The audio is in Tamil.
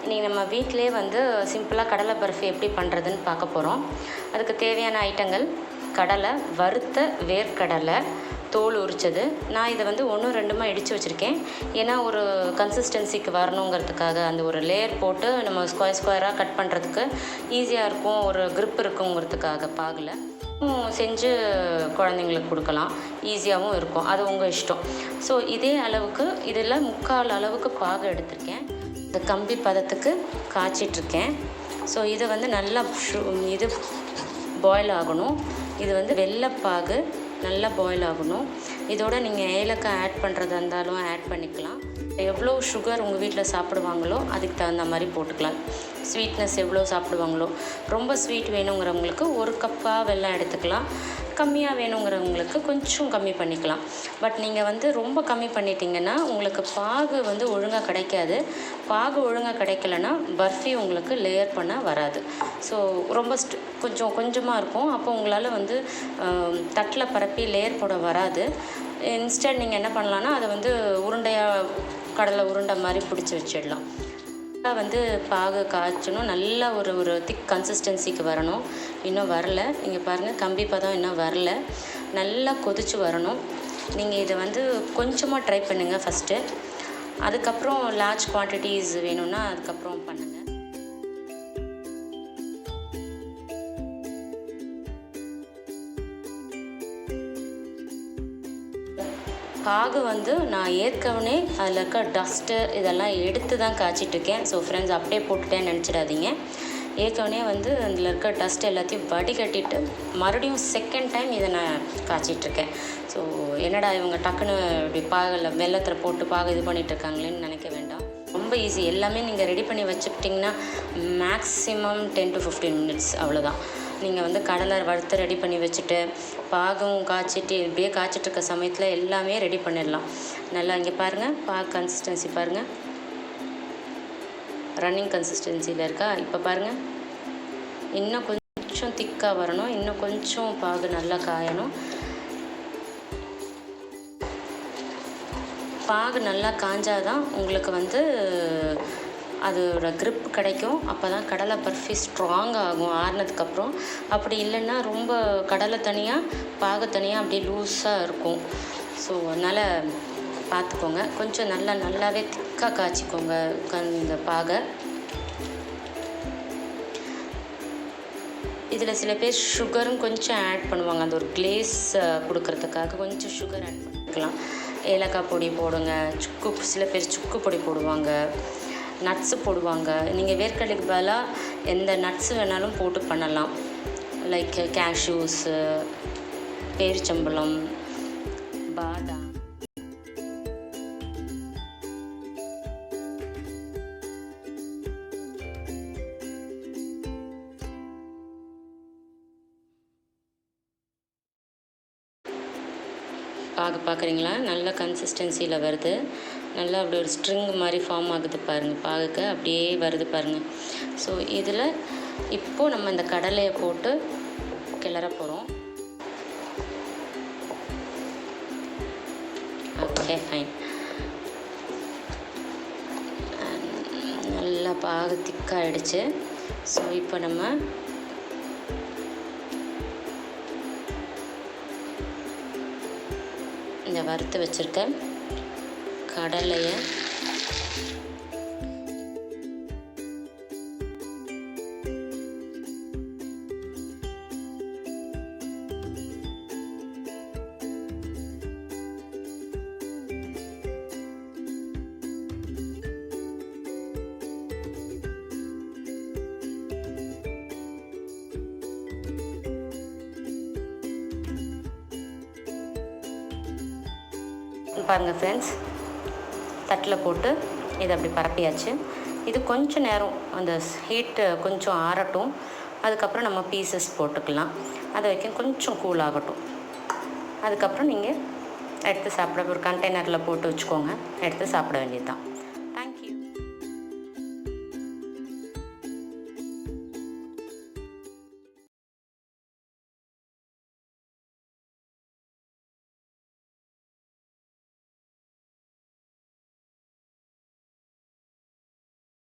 இன்றைக்கி நம்ம வீட்டிலே வந்து சிம்பிளாக கடலை பர்ஃபி எப்படி பண்ணுறதுன்னு பார்க்க போகிறோம். அதுக்கு தேவையான ஐட்டங்கள்: கடலை, வறுத்த வேர்க்கடலை, தோல் உரித்தது. நான் இதை வந்து 1-2 இடித்து வச்சுருக்கேன். ஏன்னா ஒரு கன்சிஸ்டன்சிக்கு வரணுங்கிறதுக்காக, அந்த ஒரு லேயர் போட்டு நம்ம ஸ்கொயராக கட் பண்ணுறதுக்கு ஈஸியாக இருக்கும், ஒரு க்ரிப் இருக்குங்கிறதுக்காக பாகில் செஞ்சு குழந்தைங்களுக்கு கொடுக்கலாம். ஈஸியாகவும் இருக்கும், அது உங்கள் இஷ்டம். ஸோ இதே அளவுக்கு இதில் 3/4 அளவுக்கு பாகு எடுத்திருக்கேன். இந்த கம்பி பதத்துக்கு காய்ச்சிட்ருக்கேன். ஸோ இதை வந்து நல்லா இது பாயில் ஆகணும். இது வந்து வெள்ளைப்பாகு நல்லா பாயில் ஆகணும். இதோட நீங்கள் ஏலக்காய் ஆட் பண்ணுறதா இருந்தாலும் ஆட் பண்ணிக்கலாம். எவ்வளோ சுகர் உங்கள் வீட்டில் சாப்பிடுவாங்களோ அதுக்கு தகுந்த மாதிரி போட்டுக்கலாம். ஸ்வீட்னஸ் எவ்வளோ சாப்பிடுவாங்களோ, ரொம்ப ஸ்வீட் வேணுங்கிறவங்களுக்கு 1 கப்பாக வெல்லம் எடுத்துக்கலாம். கம்மியாக வேணுங்கிறவங்களுக்கு கொஞ்சம் கம்மி பண்ணிக்கலாம். பட் நீங்கள் வந்து ரொம்ப கம்மி பண்ணிட்டீங்கன்னா உங்களுக்கு பாகு வந்து ஒழுங்காக கிடைக்காது. பாகு ஒழுங்காக கிடைக்கலன்னா பர்ஃபி உங்களுக்கு லேயர் பண்ண வராது. ஸோ ரொம்ப கொஞ்சமாக இருக்கும். அப்போ உங்களால் வந்து தட்டில் பரப்பி லேயர் போட வராது. இன்ஸ்டன்ட் நீங்கள் என்ன பண்ணலான்னா அதை வந்து உருண்டையாக கடலை உருண்டை மாதிரி பிடிச்சி வச்சிடலாம். வந்து பாகு காய்ச்சணும். நல்லா ஒரு திக் கன்சிஸ்டன்சிக்கு வரணும். இன்னும் வரல. நீங்கள் பாருங்கள், கம்பி பதம் இன்னும் வரல. நல்லா கொதித்து வரணும். நீங்கள் இதை வந்து கொஞ்சமாக ட்ரை பண்ணுங்கள் ஃபஸ்ட்டு. அதுக்கப்புறம் லார்ஜ் குவான்டிட்டிஸ் வேணும்னா அதுக்கப்புறம் பண்ணுங்கள். பாகு வந்து நான் ஏற்கனவே அதில் இருக்க டஸ்ட்டு இதெல்லாம் எடுத்து தான் காய்ச்சிட்ருக்கேன். ஸோ ஃப்ரெண்ட்ஸ், அப்படியே போட்டுட்டேன்னு நினச்சிடாதீங்க. ஏற்கனவே வந்து அதில் இருக்க டஸ்ட் எல்லாத்தையும் வடிகட்டிட்டு மறுபடியும் செகண்ட் டைம் இதை நான் காய்ச்சிட்ருக்கேன். ஸோ என்னடா இவங்க டக்குன்னு இப்படி பாகில் வெள்ளத்தில் போட்டு பாகு இது பண்ணிகிட்ருக்காங்களேன்னு நினைக்க வேண்டாம். ரொம்ப ஈஸி. எல்லாமே நீங்கள் ரெடி பண்ணி வச்சுக்கிட்டிங்கன்னா மேக்ஸிமம் 10 to 15 minutes அவ்வளோதான். நீங்கள் வந்து கடலை வறுத்து ரெடி பண்ணி வச்சுட்டு பாகும் காய்ச்சிட்டு இப்படியே காய்ச்சிட்ருக்க சமயத்தில் எல்லாமே ரெடி பண்ணிடலாம். நல்லா இங்கே பாருங்கள், பாகு கன்சிஸ்டன்சி பாருங்கள், ரன்னிங் கன்சிஸ்டன்சியில் இருக்கா? இப்போ பாருங்கள், இன்னும் கொஞ்சம் திக்காக வரணும். இன்னும் கொஞ்சம் பாகு நல்லா காயணும். பாகு நல்லா காஞ்சாதான் உங்களுக்கு வந்து அதோட க்ரிப் கிடைக்கும். அப்போ தான் கடலை பர்ஃபி ஸ்ட்ராங் ஆகும் ஆறுனதுக்கப்புறம். அப்படி இல்லைன்னா ரொம்ப கடலை தனியாக பாகு தனியாக அப்படியே லூஸாக இருக்கும். ஸோ அதனால் பார்த்துக்கோங்க. கொஞ்சம் நல்லாவே திக்காக காய்ச்சிக்கோங்க இந்த பாகை. இதில் சில பேர் சுகரும் கொஞ்சம் ஆட் பண்ணுவாங்க. அந்த ஒரு கிளேஸ் கொடுக்கறதுக்காக கொஞ்சம் சுகர் ஆட் பண்ணிக்கலாம். ஏலக்காய் பொடி போடுங்க. சில பேர் சுக்கு பொடி போடுவாங்க. நட்ஸு போடுவாங்க. நீங்கள் வேர்க்கடலைக்கு பதிலாக எந்த நட்ஸு வேணாலும் போட்டு பண்ணலாம். லைக் கேஷ்யூஸு, பேரிச்சம்பழம், பாதாம். பாகு பார்க்குறீங்களா? நல்ல கன்சிஸ்டன்சியில் வருது. நல்லா அப்படி ஒரு ஸ்ட்ரிங் மாதிரி ஃபார்ம் ஆகுது பாருங்கள். பாகுக்கு அப்படியே வருது பாருங்கள். ஸோ இதில் இப்போது நம்ம இந்த கடலையை போட்டு கிளற போகிறோம். Okay, fine. நல்லா பாகு திக்காகிடுச்சு. ஸோ இப்போ நம்ம இந்த வறுத்து வச்சுருக்க கடலையை பாருங்கள் ஃப்ரெண்ட்ஸ், தட்டில் போட்டு இதை அப்படி பரப்பியாச்சு. இது கொஞ்சம் நேரம் அந்த ஹீட்டு கொஞ்சம் ஆறட்டும். அதுக்கப்புறம் நம்ம பீசஸ் போட்டுக்கலாம். அது வரைக்கும் கொஞ்சம் கூல் ஆகட்டும். அதுக்கப்புறம் நீங்கள் எடுத்து சாப்பிட ஒரு கண்டெய்னரில் போட்டு வச்சுக்கோங்க. எடுத்து சாப்பிட வேண்டியது தான்.